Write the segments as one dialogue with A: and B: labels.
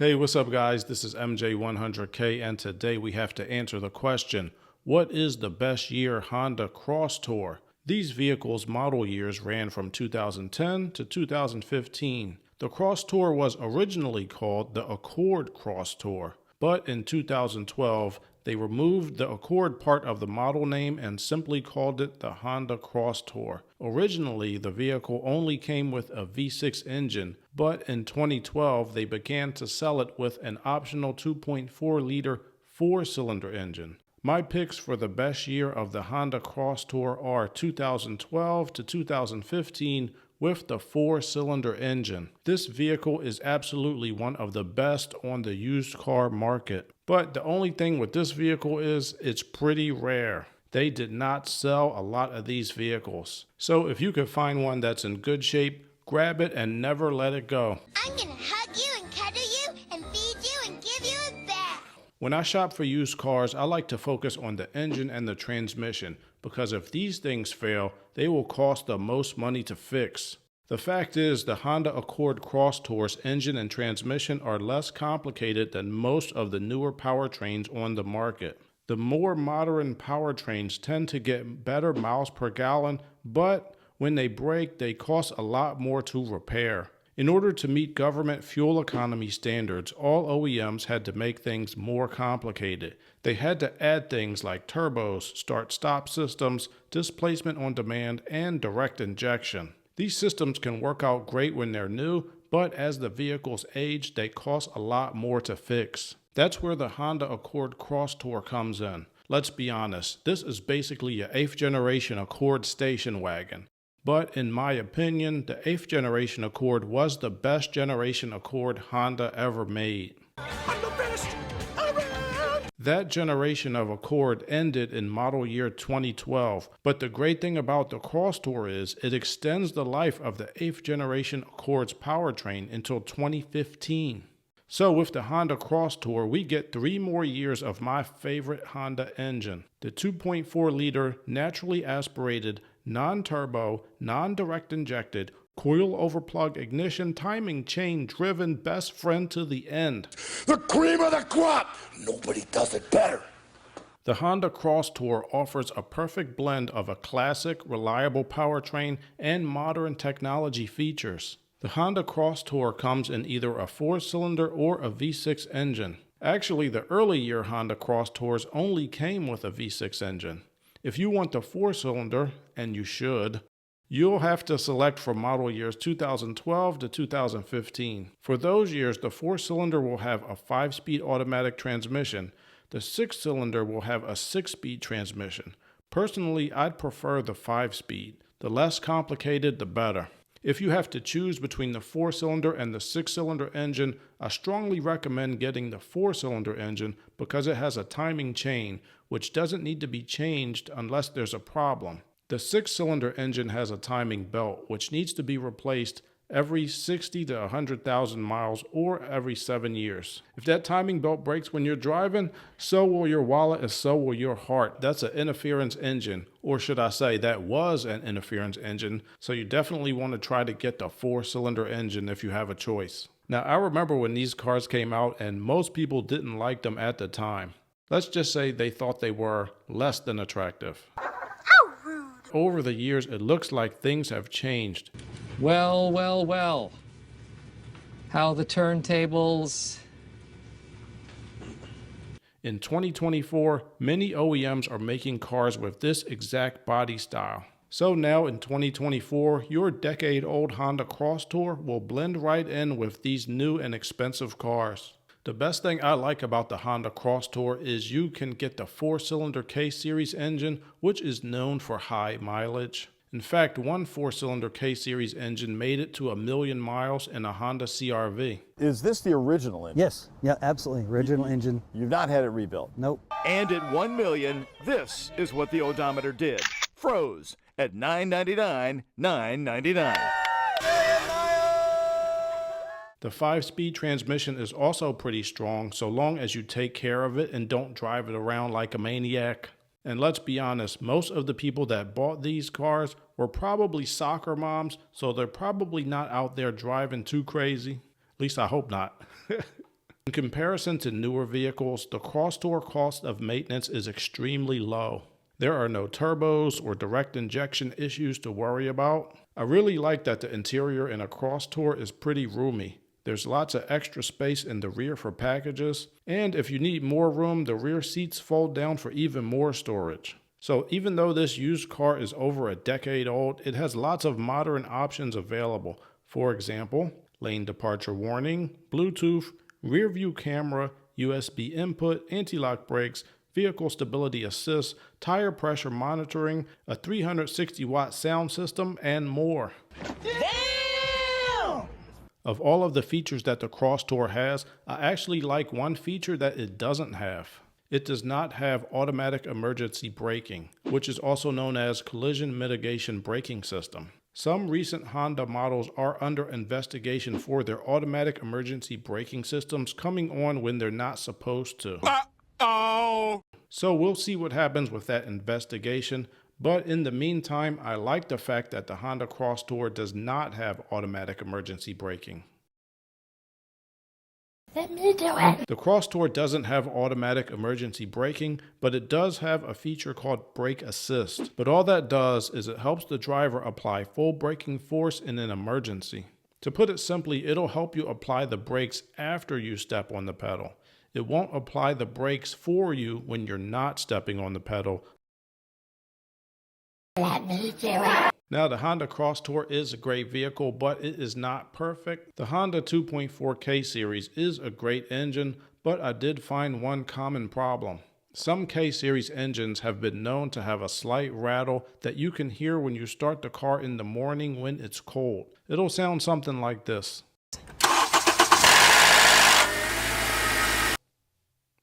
A: Hey, what's up guys? This is MJ100K and today we have to answer the question, what is the best year Honda Crosstour? These vehicles' model years ran from 2010 to 2015. The Crosstour was originally called the Accord Crosstour, but in 2012 they removed the Accord part of the model name and simply called it the Honda Crosstour. Originally, the vehicle only came with a V6 engine, but in 2012 they began to sell it with an optional 2.4-liter four-cylinder engine. My picks for the best year of the Honda Crosstour are 2012 to 2015 with the four-cylinder engine. This vehicle is absolutely one of the best on the used car market. But the only thing with this vehicle is it's pretty rare. They did not sell a lot of these vehicles. So if you could find one that's in good shape, grab it and never let it go.
B: I'm gonna hug you and cuddle you and feed you and give you a bath.
A: When I shop for used cars, I like to focus on the engine and the transmission, because if these things fail, they will cost the most money to fix. The fact is, the Honda Accord Crosstour's engine and transmission are less complicated than most of the newer powertrains on the market. The more modern powertrains tend to get better miles per gallon, but when they break, they cost a lot more to repair. In order to meet government fuel economy standards, all OEMs had to make things more complicated. They had to add things like turbos, start-stop systems, displacement on demand, and direct injection. These systems can work out great when they're new, but as the vehicles age, they cost a lot more to fix. That's where the Honda Accord Crosstour comes in. Let's be honest, this is basically a 8th generation Accord station wagon. But in my opinion, the 8th generation Accord was the best generation Accord Honda ever made.
C: I'm the best around!
A: That generation of Accord ended in model year 2012, but the great thing about the Crosstour is it extends the life of the 8th generation Accord's powertrain until 2015. So with the Honda Crosstour, we get 3 more years of my favorite Honda engine. The 2.4-liter naturally aspirated, non-turbo, non-direct injected, coil overplug ignition timing chain driven best friend to the end.
C: The cream of the crop! Nobody does it better.
A: The Honda Crosstour offers a perfect blend of a classic, reliable powertrain and modern technology features. The Honda Crosstour comes in either a 4-cylinder or a V6 engine. Actually, the early year Honda Crosstours only came with a V6 engine. If you want the 4-cylinder, and you should, you'll have to select from model years 2012 to 2015. For those years, the 4-cylinder will have a 5-speed automatic transmission. The 6-cylinder will have a 6-speed transmission. Personally, I'd prefer the 5-speed. The less complicated, the better. If you have to choose between the 4-cylinder and the 6-cylinder engine, I strongly recommend getting the 4-cylinder engine because it has a timing chain, which doesn't need to be changed unless there's a problem. The 6-cylinder engine has a timing belt, which needs to be replaced every 60 to 100,000 miles or every 7 years. If that timing belt breaks when you're driving, so will your wallet and so will your heart. That's an interference engine, or should I say that was an interference engine, so you definitely want to try to get the 4-cylinder engine if you have a choice. Now, I remember when these cars came out and most people didn't like them at the time. Let's just say they thought they were less than attractive.
B: How rude.
A: Over the years, it looks like things have changed.
D: Well, well, well. How the turntables...
A: In 2024, many OEMs are making cars with this exact body style. So now in 2024, your decade-old Honda Crosstour will blend right in with these new and expensive cars. The best thing I like about the Honda Crosstour is you can get the 4-cylinder K-Series engine, which is known for high mileage. In fact, one 4-cylinder K-Series engine made it to 1 million miles in a Honda CR-V.
E: Is this the original engine?
F: Yes, yeah, absolutely. Original engine.
E: You've not had it rebuilt?
F: Nope.
G: And at 1 million, this is what the odometer did. Froze at $999,999.
A: The 5-speed transmission is also pretty strong so long as you take care of it and don't drive it around like a maniac. And let's be honest, most of the people that bought these cars were probably soccer moms, so they're probably not out there driving too crazy. At least I hope not. In comparison to newer vehicles, the Crosstour cost of maintenance is extremely low. There are no turbos or direct injection issues to worry about. I really like that the interior in a Crosstour is pretty roomy. There's lots of extra space in the rear for packages, and if you need more room, the rear seats fold down for even more storage. So even though this used car is over a decade old, it has lots of modern options available. For example, lane departure warning, Bluetooth, rear view camera, USB input, anti-lock brakes, vehicle stability assist, tire pressure monitoring, a 360-watt sound system, and more. Damn! Of all of the features that the Crosstour has, I actually like one feature that it doesn't have. It does not have automatic emergency braking, which is also known as collision mitigation braking system. Some recent Honda models are under investigation for their automatic emergency braking systems coming on when they're not supposed to. So we'll see what happens with that investigation, but in the meantime, I like the fact that the Honda Crosstour does not have automatic emergency braking.
B: Let me do it.
A: The Crosstour doesn't have automatic emergency braking, but it does have a feature called brake assist. But all that does is it helps the driver apply full braking force in an emergency. To put it simply, it'll help you apply the brakes after you step on the pedal. It won't apply the brakes for you when you're not stepping on the pedal.
B: Let me do it.
A: Now, the Honda Crosstour is a great vehicle, but it is not perfect. The Honda 2.4K series is a great engine, but I did find one common problem. Some K series engines have been known to have a slight rattle that you can hear when you start the car in the morning when it's cold. It'll sound something like this.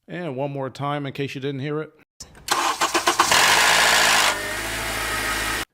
A: And one more time in case you didn't hear it.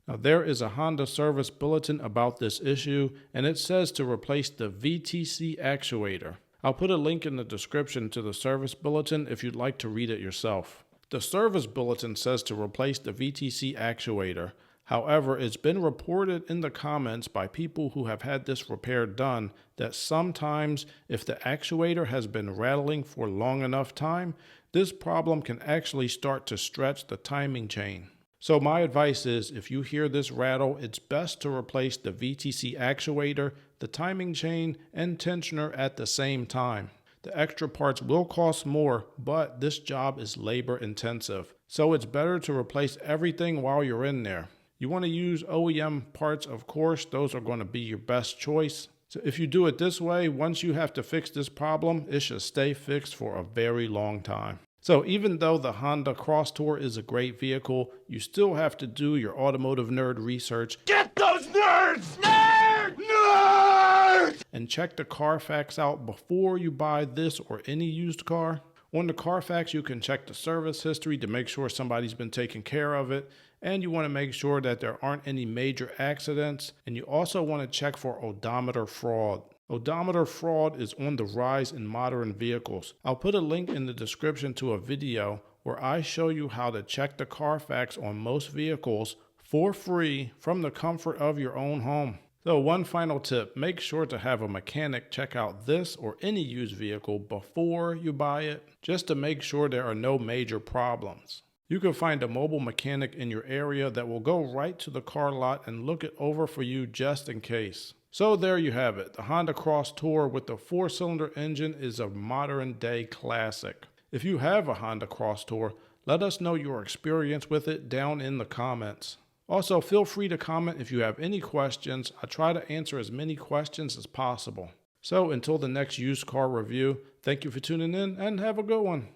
A: Now, there is a Honda service bulletin about this issue, and it says to replace the VTC actuator. I'll put a link in the description to the service bulletin if you'd like to read it yourself. The service bulletin says to replace the VTC actuator. However, it's been reported in the comments by people who have had this repair done that sometimes if the actuator has been rattling for long enough time, this problem can actually start to stretch the timing chain. So my advice is if you hear this rattle, it's best to replace the VTC actuator, the timing chain, and tensioner at the same time. The extra parts will cost more, but this job is labor intensive. So it's better to replace everything while you're in there. You want to use OEM parts, of course, those are going to be your best choice. So if you do it this way, once you have to fix this problem, it should stay fixed for a very long time. So even though the Honda Crosstour is a great vehicle, you still have to do your automotive nerd research.
C: Get those nerds! Nerd! Nerd!
A: And check the CARFAX out before you buy this or any used car. On the CARFAX, you can check the service history to make sure somebody's been taking care of it. And you want to make sure that there aren't any major accidents. And you also want to check for odometer fraud. Odometer fraud is on the rise in modern vehicles. I'll put a link in the description to a video where I show you how to check the CARFAX on most vehicles for free from the comfort of your own home. So one final tip, make sure to have a mechanic check out this or any used vehicle before you buy it, just to make sure there are no major problems. You can find a mobile mechanic in your area that will go right to the car lot and look it over for you just in case. So there you have it. The Honda Crosstour with the 4-cylinder engine is a modern day classic. If you have a Honda Crosstour, let us know your experience with it down in the comments. Also, feel free to comment if you have any questions. I try to answer as many questions as possible. So until the next used car review, thank you for tuning in and have a good one.